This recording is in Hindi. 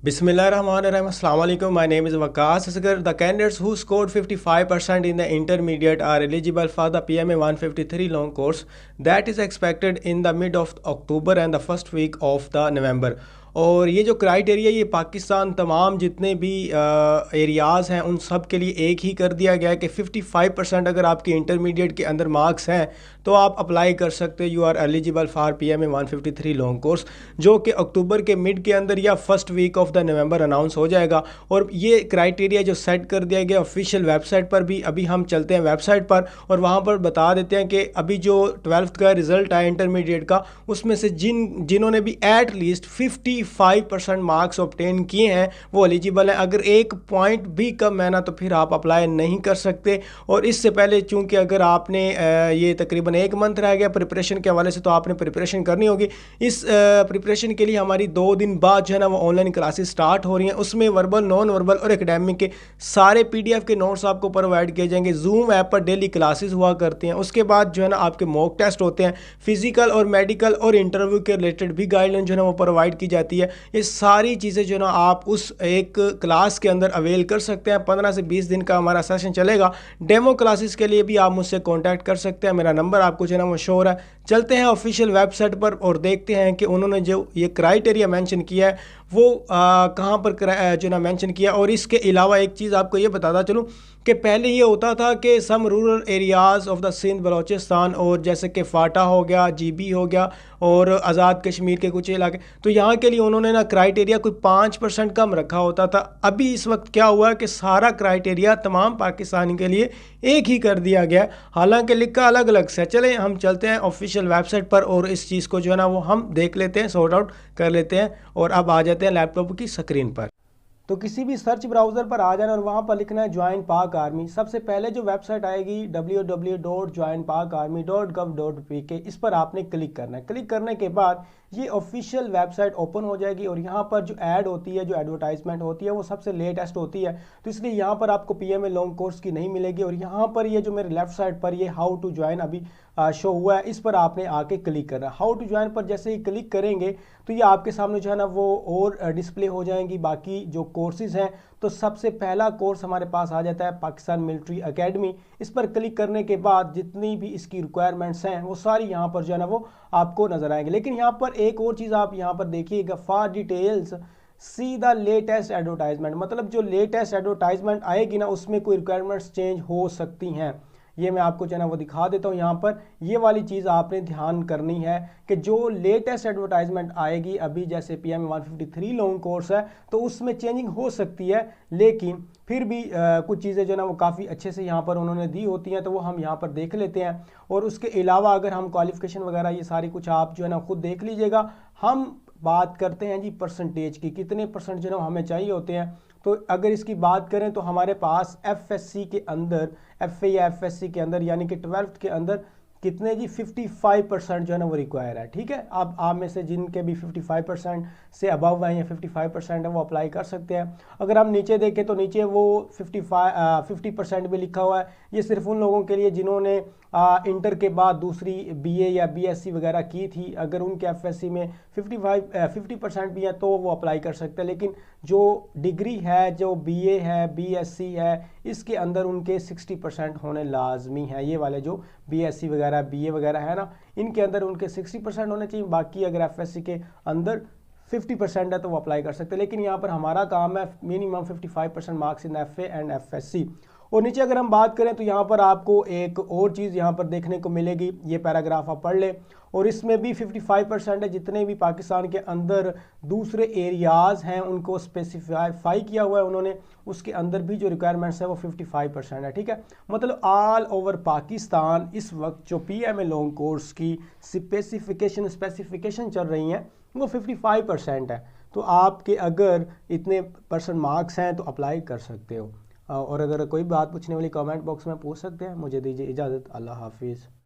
Bismillahirrahmanirrahim. Assalamu alaikum. My name is Waqas Asghar. The candidates who scored 55% in the intermediate are eligible for the PMA 153 long course that is expected in the mid of October and the first week of the November. और ये जो क्राइटेरिया ये पाकिस्तान तमाम जितने भी एरियाज़ हैं उन सब के लिए एक ही कर दिया गया है कि 55% अगर आपके इंटरमीडिएट के अंदर मार्क्स हैं तो आप अप्लाई कर सकते हो। You are eligible for PMA 153 long course, जो कि अक्टूबर के मिड के अंदर या first week of the November announce हो जाएगा। और ये क्राइटेरिया जो सेट कर दिया गया ऑफिशियल वेबसाइट पर भी, अभी हम चलते हैं वेबसाइट पर और वहाँ पर बता देते हैं कि अभी जो 12th का रिज़ल्ट आया इंटरमीडिएट का, उसमें से जिन्होंने भी एट लीस्ट 55% मार्क्स ऑब्टेन किए हैं वो एलिजिबल हैं। अगर एक पॉइंट भी कम है ना तो फिर आप अप्लाई नहीं कर सकते। और इससे पहले चूँकि अगर आपने ये तकरीबन एक मंथ रह गया प्रिपरेशन के हवाले से, तो आपने प्रिपरेशन करनी होगी। इस प्रिपरेशन के लिए हमारी 2 दिन बाद जो है ना वो ऑनलाइन क्लासेस स्टार्ट हो रही हैं। उसमें वर्बल, नॉन वर्बल और एकेडमिक के सारे PDF के नोट्स आपको प्रोवाइड किए जाएंगे। जूम ऐप पर डेली क्लासेस हुआ करती हैं। उसके बाद जो है ना आपके मॉक टेस्ट होते हैं, फिजिकल और मेडिकल और इंटरव्यू के रिलेटेड भी गाइडलाइन जो है ना वो प्रोवाइड की जाती है। ये सारी चीज़ें जो है ना आप उस एक क्लास के अंदर अवेल कर सकते हैं। 15 से 20 दिन का हमारा सेशन चलेगा। डेमो क्लासेस के लिए भी आप मुझसे कॉन्टैक्ट कर सकते हैं। मेरा नंबर आपको जो है ना वो शो हो रहा है। चलते हैं ऑफिशियल वेबसाइट पर और देखते हैं कि उन्होंने जो ये क्राइटेरिया मेंशन किया है वो कहाँ पर जो ना मेंशन किया। और इसके अलावा एक चीज़ आपको ये बताता चलूँ कि पहले ये होता था कि some rural areas of the Sindh Balochistan, और जैसे कि फाटा हो गया, GB हो गया और आज़ाद कश्मीर के कुछ इलाके, तो यहाँ के लिए उन्होंने ना क्राइटेरिया कोई 5% कम रखा होता था। अभी इस वक्त क्या हुआ है कि सारा क्राइटेरिया तमाम पाकिस्तानी के लिए एक ही कर दिया गया है, हालांकि लिखा अलग अलग से। चलें हम चलते हैं ऑफिशियल वेबसाइट पर और इस चीज़ को जो है ना वो हम देख लेते हैं, सॉर्ट आउट कर लेते हैं। और अब आ जाते हैं लैपटॉप की स्क्रीन पर। तो किसी भी सर्च ब्राउज़र पर आ जाना और वहाँ पर लिखना है ज्वाइन पाक आर्मी। सबसे पहले जो वेबसाइट आएगी www.joinpakarmy.gov.pk, इस पर आपने क्लिक करना है। क्लिक करने के बाद ये ऑफिशियल वेबसाइट ओपन हो जाएगी और यहाँ पर जो ऐड होती है, जो एडवर्टाइजमेंट होती है वो सबसे लेटेस्ट होती है, तो इसलिए यहाँ पर आपको PMA लॉन्ग कोर्स की नहीं मिलेगी। और यहाँ पर ये जो मेरे लेफ्ट साइड पर ये हाउ टू ज्वाइन अभी शो हुआ है, इस पर आपने आके क्लिक करना है। हाउ टू ज्वाइन पर जैसे ही क्लिक करेंगे तो ये आपके सामने जो है ना वो और डिस्प्ले हो जाएंगी बाकी जो कोर्सेज हैं। तो सबसे पहला कोर्स हमारे पास आ जाता है पाकिस्तान मिलिट्री एकेडमी। इस पर क्लिक करने के बाद जितनी भी इसकी रिक्वायरमेंट्स हैं वो सारी यहाँ पर जो है ना वो आपको नजर आएंगे। लेकिन यहाँ पर एक और चीज़ आप यहाँ पर देखिएगा, for details see the latest advertisement, मतलब जो लेटेस्ट एडवर्टाइजमेंट आएगी ना उसमें कोई रिक्वायरमेंट्स चेंज हो सकती हैं। ये मैं आपको जो है ना वो दिखा देता हूँ। यहाँ पर ये वाली चीज़ आपने ध्यान करनी है कि जो लेटेस्ट एडवर्टाइजमेंट आएगी अभी, जैसे PMA 153 लॉन्ग कोर्स है तो उसमें चेंजिंग हो सकती है, लेकिन फिर भी कुछ चीज़ें जो है ना वो काफ़ी अच्छे से यहाँ पर उन्होंने दी होती हैं, तो वो हम यहाँ पर देख लेते हैं। और उसके अलावा अगर हम क्वालिफिकेशन वगैरह ये सारी कुछ आप जो है ना खुद देख लीजिएगा। हम बात करते हैं जी परसेंटेज की, कितने परसेंट जो है हमें चाहिए होते हैं। तो अगर इसकी बात करें तो हमारे पास FSC के अंदर, FA या FSC के अंदर यानी कि 12th के अंदर कितने जी 55% जो है ना वो रिक्वायर है। ठीक है, अब आप में से जिनके भी 55% से अबव है या 55% है वो अप्लाई कर सकते हैं। अगर हम नीचे देखें तो नीचे वो 50% भी लिखा हुआ है। ये सिर्फ उन लोगों के लिए जिन्होंने इंटर के बाद दूसरी BA या BSc वगैरह की थी। अगर उनके FSC में 50% भी है तो वो अप्लाई कर सकते हैं। लेकिन जो डिग्री है, जो BA है, BSc है, इसके अंदर उनके 60% होने लाजमी है। ये वाले जो BSc वगैरह, BA वगैरह है ना, इनके अंदर उनके 60% होने चाहिए। बाकी अगर FSC के अंदर 50% है तो वो अप्लाई कर सकते हैं। लेकिन यहाँ पर हमारा काम है minimum 55% marks in FA and FSC। और नीचे अगर हम बात करें तो यहाँ पर आपको एक और चीज़ यहाँ पर देखने को मिलेगी, ये पैराग्राफ आप पढ़ लें। और इसमें भी 55% है। जितने भी पाकिस्तान के अंदर दूसरे एरियाज़ हैं उनको स्पेसिफाई किया हुआ है उन्होंने, उसके अंदर भी जो रिक्वायरमेंट्स है वो 55% है। ठीक है, मतलब ऑल ओवर पाकिस्तान इस वक्त जो PMA लॉन्ग कोर्स की स्पेसिफिकेशन चल रही हैं वो 55% है। तो आपके अगर इतने परसेंट मार्क्स हैं तो अप्लाई कर सकते हो। और अगर कोई बात पूछने वाली कमेंट बॉक्स में पूछ सकते हैं। मुझे दीजिए इजाज़त। अल्लाह हाफिज़।